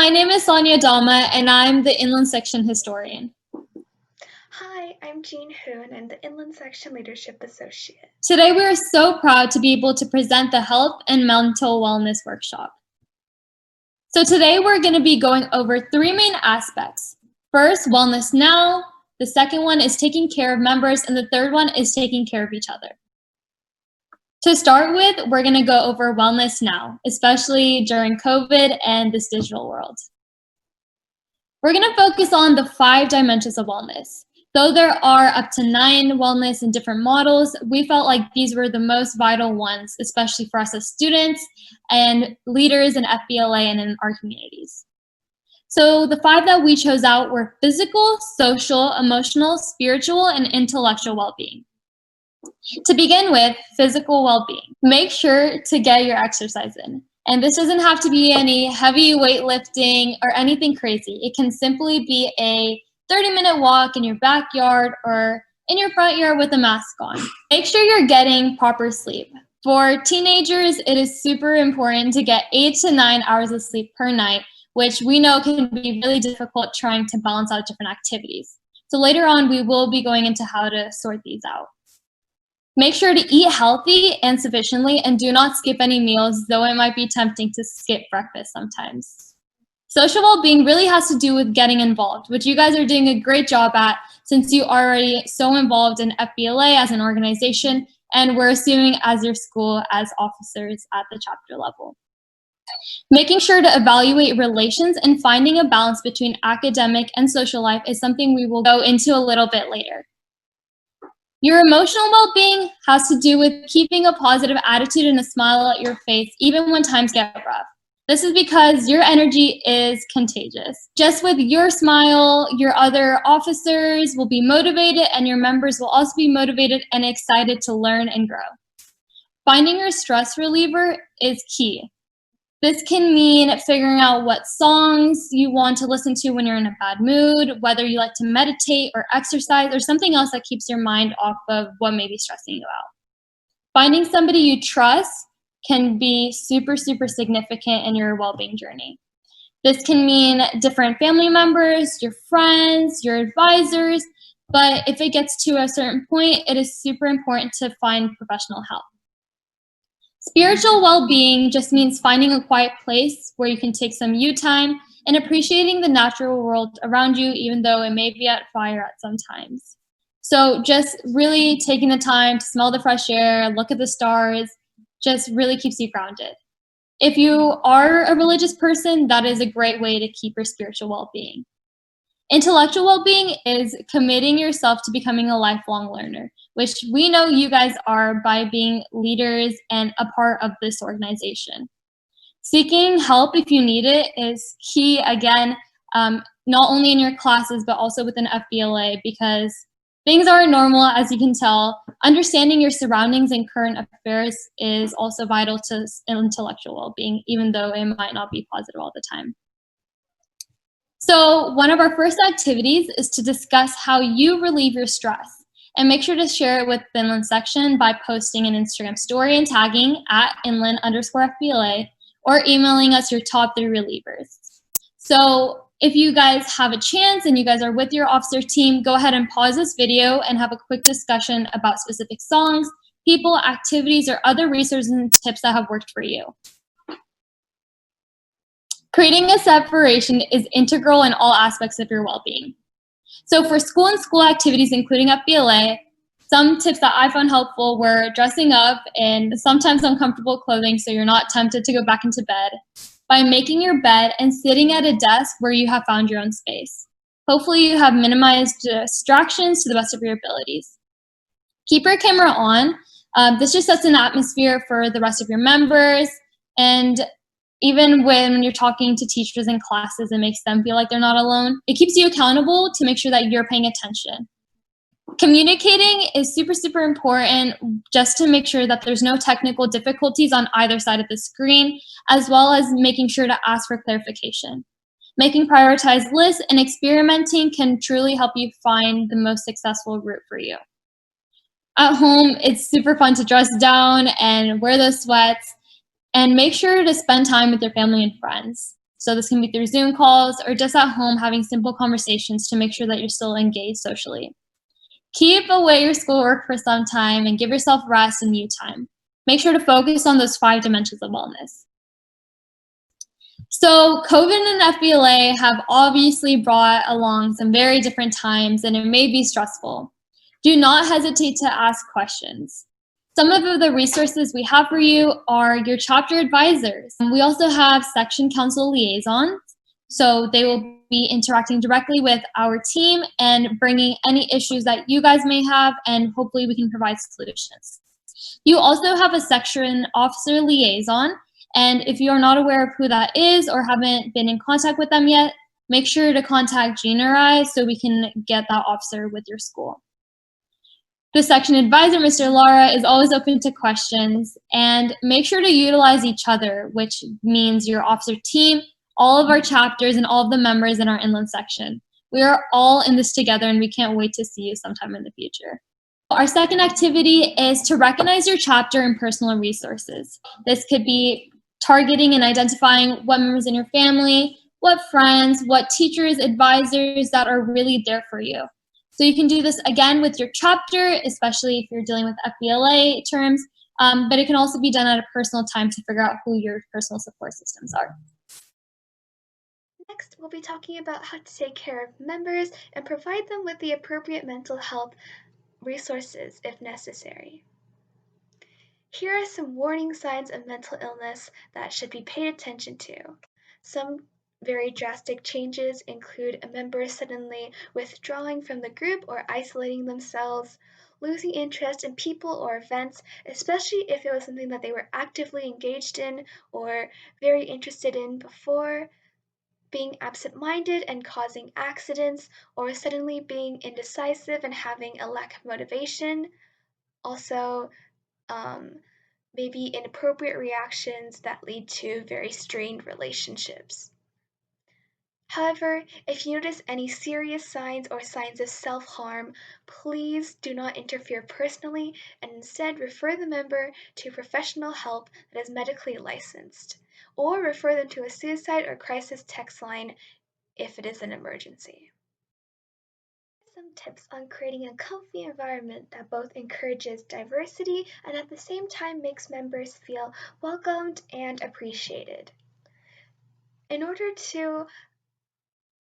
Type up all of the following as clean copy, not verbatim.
My name is Sonia Dama, and I'm the Inland Section Historian. Hi, I'm Jean Hu, and I'm the Inland Section Leadership Associate. Today, we are so proud to be able to present the Health and Mental Wellness Workshop. So today, we're going to be going over three main aspects. First, wellness now. The second one is taking care of members, and the third one is taking care of each other. To start with, we're going to go over wellness now, especially during COVID and this digital world. We're going to focus on the 5 dimensions of wellness. Though there are up to 9 wellness and different models, we felt like these were the most vital ones, especially for us as students and leaders in FBLA and in our communities. So the 5 that we chose out were physical, social, emotional, spiritual, and intellectual well-being. To begin with, physical well-being. Make sure to get your exercise in. And this doesn't have to be any heavy weightlifting or anything crazy. It can simply be a 30-minute walk in your backyard or in your front yard with a mask on. Make sure you're getting proper sleep. For teenagers, it is super important to get 8 to 9 hours of sleep per night, which we know can be really difficult trying to balance out different activities. So later on, we will be going into how to sort these out. Make sure to eat healthy and sufficiently, and do not skip any meals, though it might be tempting to skip breakfast sometimes. Social well-being really has to do with getting involved, which you guys are doing a great job at since you are already so involved in FBLA as an organization, and we're assuming as your school as officers at the chapter level. Making sure to evaluate relations and finding a balance between academic and social life is something we will go into a little bit later. Your emotional well-being has to do with keeping a positive attitude and a smile at your face even when times get rough. This is because your energy is contagious. Just with your smile, your other officers will be motivated and your members will also be motivated and excited to learn and grow. Finding your stress reliever is key. This can mean figuring out what songs you want to listen to when you're in a bad mood, whether you like to meditate or exercise, or something else that keeps your mind off of what may be stressing you out. Finding somebody you trust can be super, super significant in your well-being journey. This can mean different family members, your friends, your advisors, but if it gets to a certain point, it is super important to find professional help. Spiritual well-being just means finding a quiet place where you can take some you time and appreciating the natural world around you, even though it may be at fire at some times. So just really taking the time to smell the fresh air, look at the stars, just really keeps you grounded. If you are a religious person, that is a great way to keep your spiritual well-being. Intellectual well-being is committing yourself to becoming a lifelong learner, which we know you guys are by being leaders and a part of this organization. Seeking help if you need it is key, again, not only in your classes, but also within FBLA, because things aren't normal, as you can tell. Understanding your surroundings and current affairs is also vital to intellectual well-being, even though it might not be positive all the time. So one of our first activities is to discuss how you relieve your stress, and make sure to share it with the Inland Section by posting an Instagram story and tagging at @inland_FBLA or emailing us your top 3 relievers. So if you guys have a chance and you guys are with your officer team, go ahead and pause this video and have a quick discussion about specific songs, people, activities, or other resources and tips that have worked for you. Creating a separation is integral in all aspects of your well-being. So for school and school activities, including FBLA, some tips that I found helpful were dressing up in sometimes uncomfortable clothing so you're not tempted to go back into bed, by making your bed and sitting at a desk where you have found your own space. Hopefully you have minimized distractions to the best of your abilities. Keep your camera on. This just sets an atmosphere for the rest of your members, and even when you're talking to teachers in classes, it makes them feel like they're not alone. It keeps you accountable to make sure that you're paying attention. Communicating is super, super important just to make sure that there's no technical difficulties on either side of the screen, as well as making sure to ask for clarification. Making prioritized lists and experimenting can truly help you find the most successful route for you. At home, it's super fun to dress down and wear those sweats, and make sure to spend time with your family and friends. So this can be through Zoom calls or just at home having simple conversations to make sure that you're still engaged socially. Keep away your schoolwork for some time and give yourself rest and you time. Make sure to focus on those 5 dimensions of wellness. So COVID and FBLA have obviously brought along some very different times, and it may be stressful. Do not hesitate to ask questions. Some of the resources we have for you are your chapter advisors. We also have section council liaisons, so they will be interacting directly with our team and bringing any issues that you guys may have, and hopefully we can provide solutions. You also have a section officer liaison, and if you are not aware of who that is or haven't been in contact with them yet, make sure to contact Jean or I so we can get that officer with your school. The section advisor, Mr. Lara, is always open to questions, and make sure to utilize each other, which means your officer team, all of our chapters, and all of the members in our inland section. We are all in this together, and we can't wait to see you sometime in the future. Our second activity is to recognize your chapter and personal resources. This could be targeting and identifying what members in your family, what friends, what teachers, advisors that are really there for you. So you can do this again with your chapter, especially if you're dealing with FBLA terms, but it can also be done at a personal time to figure out who your personal support systems are. Next, we'll be talking about how to take care of members and provide them with the appropriate mental health resources if necessary. Here are some warning signs of mental illness that should be paid attention to. Some very drastic changes include a member suddenly withdrawing from the group or isolating themselves, losing interest in people or events, especially if it was something that they were actively engaged in or very interested in before, being absent-minded and causing accidents, or suddenly being indecisive and having a lack of motivation. Also, maybe inappropriate reactions that lead to very strained relationships. However, if you notice any serious signs or signs of self-harm, please do not interfere personally and instead refer the member to professional help that is medically licensed, or refer them to a suicide or crisis text line if it is an emergency. Some tips on creating a comfy environment that both encourages diversity and at the same time makes members feel welcomed and appreciated. In order to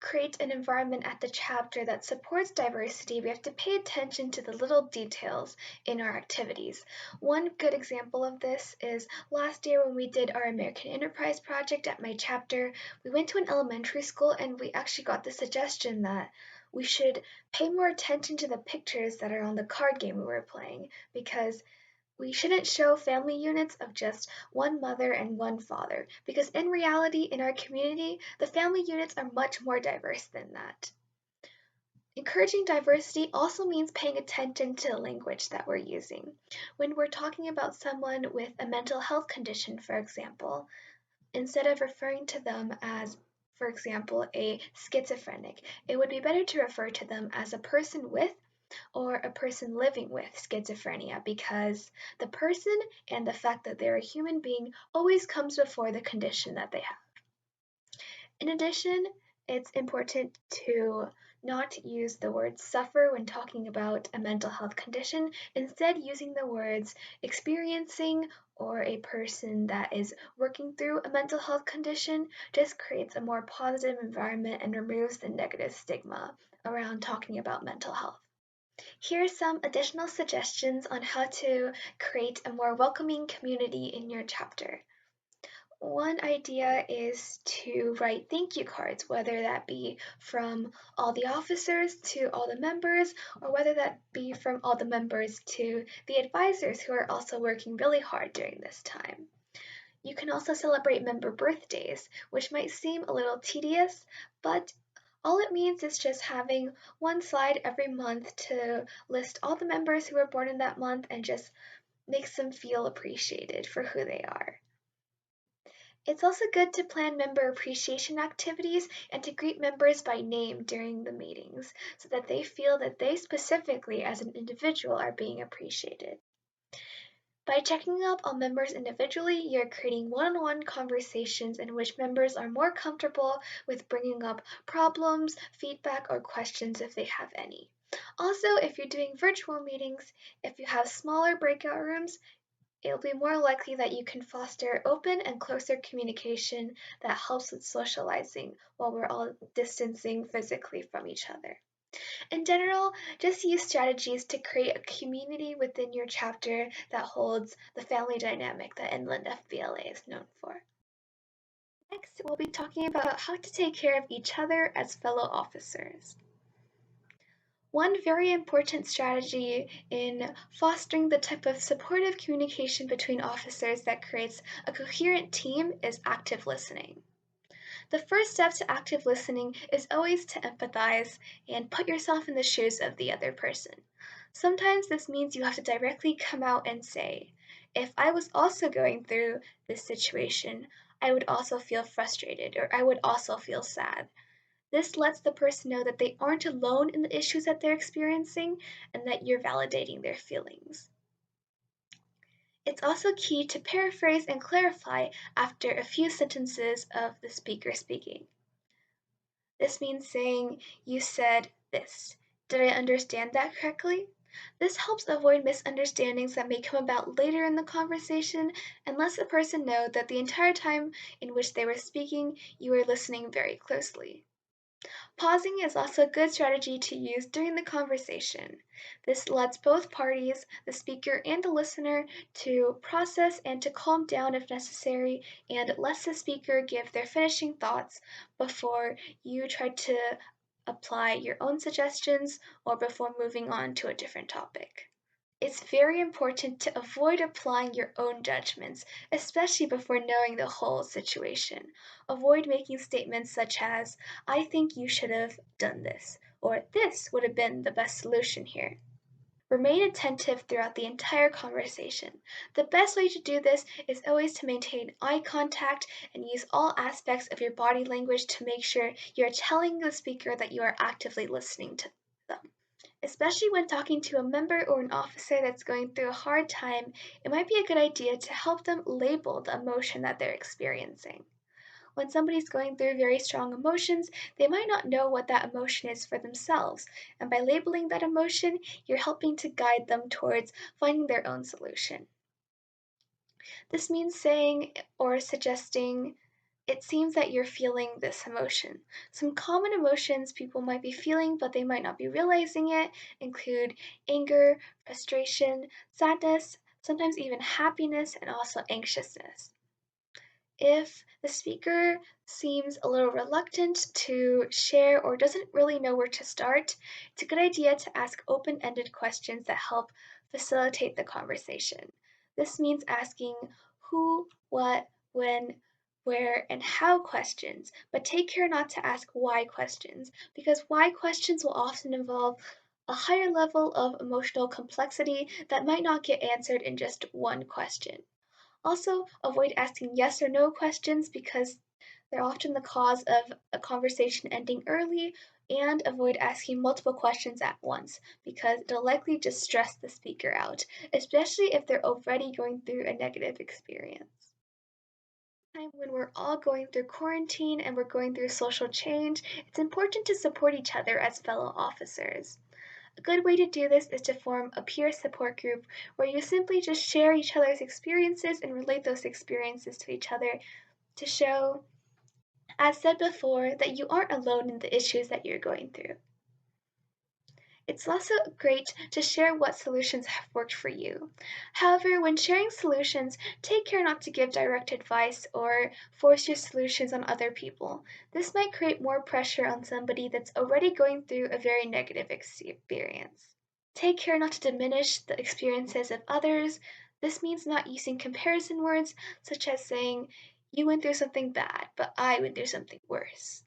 create an environment at the chapter that supports diversity, we have to pay attention to the little details in our activities. One good example of this is last year when we did our American Enterprise project at my chapter, we went to an elementary school and we actually got the suggestion that we should pay more attention to the pictures that are on the card game we were playing, because we shouldn't show family units of just one mother and one father, because in reality, in our community, the family units are much more diverse than that. Encouraging diversity also means paying attention to the language that we're using. When we're talking about someone with a mental health condition, for example, instead of referring to them as, for example, a schizophrenic, it would be better to refer to them as a person with or a person living with schizophrenia, because the person and the fact that they're a human being always comes before the condition that they have. In addition, it's important to not use the word suffer when talking about a mental health condition. Instead, using the words experiencing or a person that is working through a mental health condition just creates a more positive environment and removes the negative stigma around talking about mental health. Here are some additional suggestions on how to create a more welcoming community in your chapter. One idea is to write thank you cards, whether that be from all the officers to all the members, or whether that be from all the members to the advisors who are also working really hard during this time. You can also celebrate member birthdays, which might seem a little tedious, but all it means is just having one slide every month to list all the members who were born in that month and just makes them feel appreciated for who they are. It's also good to plan member appreciation activities and to greet members by name during the meetings so that they feel that they specifically as an individual are being appreciated. By checking up on members individually, you're creating one-on-one conversations in which members are more comfortable with bringing up problems, feedback, or questions if they have any. Also, if you're doing virtual meetings, if you have smaller breakout rooms, it'll be more likely that you can foster open and closer communication that helps with socializing while we're all distancing physically from each other. In general, just use strategies to create a community within your chapter that holds the family dynamic that Inland FBLA is known for. Next, we'll be talking about how to take care of each other as fellow officers. One very important strategy in fostering the type of supportive communication between officers that creates a coherent team is active listening. The first step to active listening is always to empathize and put yourself in the shoes of the other person. Sometimes this means you have to directly come out and say, if I was also going through this situation, I would also feel frustrated or I would also feel sad. This lets the person know that they aren't alone in the issues that they're experiencing and that you're validating their feelings. It's also key to paraphrase and clarify after a few sentences of the speaker speaking. This means saying, you said this. Did I understand that correctly? This helps avoid misunderstandings that may come about later in the conversation and lets the person know that the entire time in which they were speaking, you were listening very closely. Pausing is also a good strategy to use during the conversation. This lets both parties, the speaker and the listener, to process and to calm down if necessary, and lets the speaker give their finishing thoughts before you try to apply your own suggestions or before moving on to a different topic. It's very important to avoid applying your own judgments, especially before knowing the whole situation. Avoid making statements such as, I think you should have done this, or this would have been the best solution here. Remain attentive throughout the entire conversation. The best way to do this is always to maintain eye contact and use all aspects of your body language to make sure you're telling the speaker that you are actively listening to them. Especially when talking to a member or an officer that's going through a hard time, it might be a good idea to help them label the emotion that they're experiencing. When somebody's going through very strong emotions, they might not know what that emotion is for themselves, and by labeling that emotion, you're helping to guide them towards finding their own solution. This means saying or suggesting, it seems that you're feeling this emotion. Some common emotions people might be feeling, but they might not be realizing it, include anger, frustration, sadness, sometimes even happiness, and also anxiousness. If the speaker seems a little reluctant to share or doesn't really know where to start, it's a good idea to ask open-ended questions that help facilitate the conversation. This means asking who, what, when, where, and how questions, but take care not to ask why questions, because why questions will often involve a higher level of emotional complexity that might not get answered in just one question. Also, avoid asking yes or no questions because they're often the cause of a conversation ending early, and avoid asking multiple questions at once because it'll likely just stress the speaker out, especially if they're already going through a negative experience. When we're all going through quarantine and we're going through social change, it's important to support each other as fellow officers. A good way to do this is to form a peer support group where you simply just share each other's experiences and relate those experiences to each other to show, as said before, that you aren't alone in the issues that you're going through. It's also great to share what solutions have worked for you. However, when sharing solutions, take care not to give direct advice or force your solutions on other people. This might create more pressure on somebody that's already going through a very negative experience. Take care not to diminish the experiences of others. This means not using comparison words, such as saying, you went through something bad, but I went through something worse.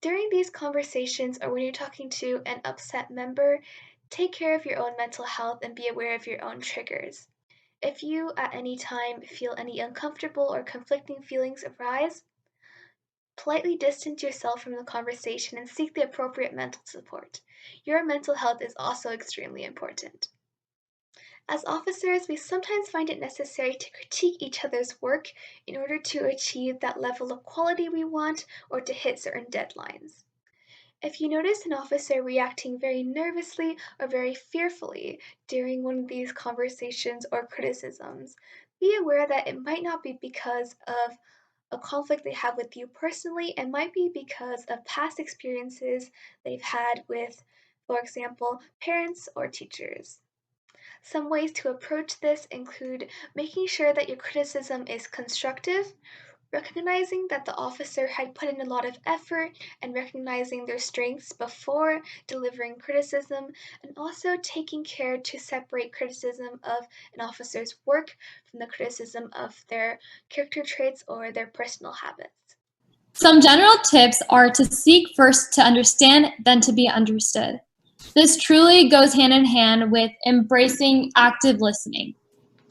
During these conversations or when you're talking to an upset member, take care of your own mental health and be aware of your own triggers. If you at any time feel any uncomfortable or conflicting feelings arise, politely distance yourself from the conversation and seek the appropriate mental support. Your mental health is also extremely important. As officers, we sometimes find it necessary to critique each other's work in order to achieve that level of quality we want or to hit certain deadlines. If you notice an officer reacting very nervously or very fearfully during one of these conversations or criticisms, be aware that it might not be because of a conflict they have with you personally, it might be because of past experiences they've had with, for example, parents or teachers. Some ways to approach this include making sure that your criticism is constructive, recognizing that the officer had put in a lot of effort and recognizing their strengths before delivering criticism, and also taking care to separate criticism of an officer's work from the criticism of their character traits or their personal habits. Some general tips are to seek first to understand, then to be understood. This truly goes hand in hand with embracing active listening.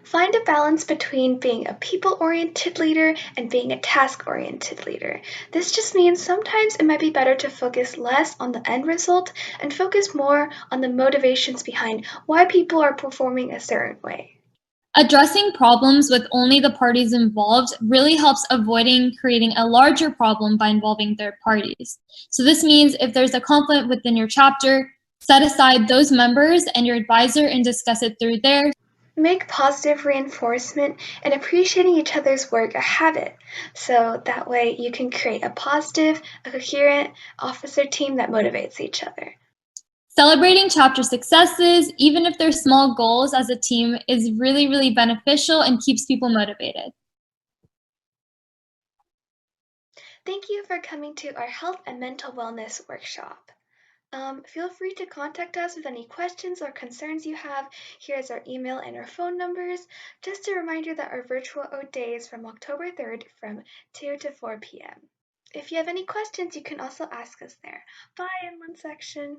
Find a balance between being a people oriented leader and being a task oriented leader. This just means sometimes it might be better to focus less on the end result and focus more on the motivations behind why people are performing a certain way. Addressing problems with only the parties involved really helps avoiding creating a larger problem by involving third parties. So this means if there's a conflict within your chapter, set aside those members and your advisor and discuss it through there. Make positive reinforcement and appreciating each other's work a habit, so that way you can create a positive, a coherent officer team that motivates each other. Celebrating chapter successes, even if they're small goals as a team, is really, really beneficial and keeps people motivated. Thank you for coming to our health and mental wellness workshop. Feel free to contact us with any questions or concerns you have. Here's our email and our phone numbers. Just a reminder that our virtual OAT day is from October 3rd from 2 to 4 p.m. If you have any questions, you can also ask us there. Bye in one section.